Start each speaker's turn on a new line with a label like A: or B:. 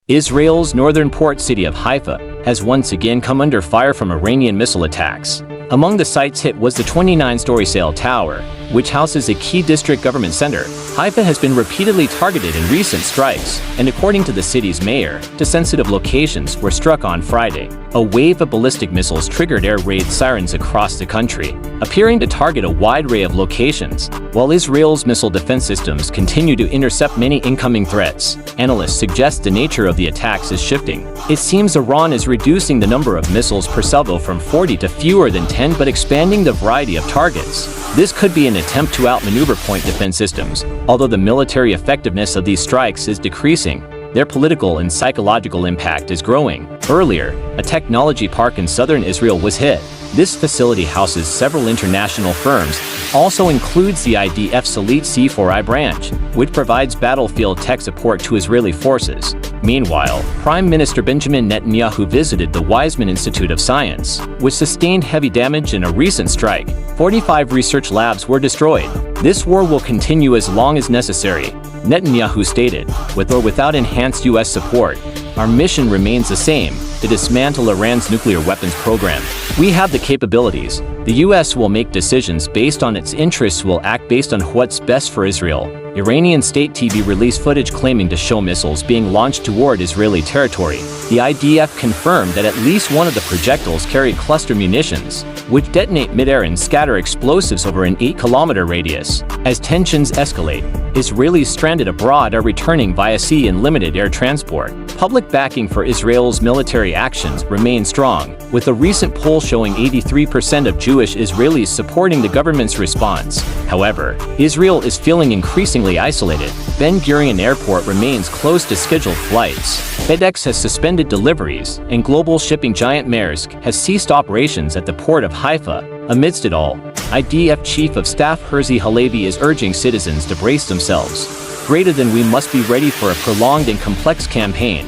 A: Israel's northern port city of Haifa has once again come under fire from Iranian missile attacks. Among the sites hit was the 29-story sail tower, which houses a key district government center. Haifa has been repeatedly targeted in recent strikes, and according to the city's mayor, the sensitive locations were struck on Friday. A wave of ballistic missiles triggered air raid sirens across the country, appearing to target a wide array of locations. While Israel's missile defense systems continue to intercept many incoming threats, analysts suggest the nature of the attacks is shifting. It seems Iran is reducing the number of missiles per salvo from 40 to fewer than 10 but expanding the variety of targets. This could be an attempt to outmaneuver point defense systems. Although the military effectiveness of these strikes is decreasing, their political and psychological impact is growing. Earlier, a technology park in southern Israel was hit. This facility houses several international firms, also includes the IDF's elite C4I branch, which provides battlefield tech support to Israeli forces. Meanwhile, Prime Minister Benjamin Netanyahu visited the Weizmann Institute of Science, which sustained heavy damage in a recent strike. 45 research labs were destroyed. This war will continue as long as necessary, Netanyahu stated. With or without enhanced U.S. support, our mission remains the same: to dismantle Iran's nuclear weapons program. We have the capabilities. The U.S. will make decisions based on its interests, will act based on what's best for Israel. Iranian state TV released footage claiming to show missiles being launched toward Israeli territory. The IDF confirmed that at least one of the projectiles carried cluster munitions, which detonate midair and scatter explosives over an 8-kilometer radius. As tensions escalate, Israelis stranded abroad are returning via sea and limited air transport. Public backing for Israel's military actions remains strong, with a recent poll showing 83% of Jewish Israelis supporting the government's response. However, Israel is feeling increasingly isolated. Ben Gurion Airport remains closed to scheduled flights. FedEx has suspended deliveries, and global shipping giant Maersk has ceased operations at the port of Haifa. Amidst it all, IDF Chief of Staff Herzi Halevi is urging citizens to brace themselves. Greater than we must be ready for a prolonged and complex campaign.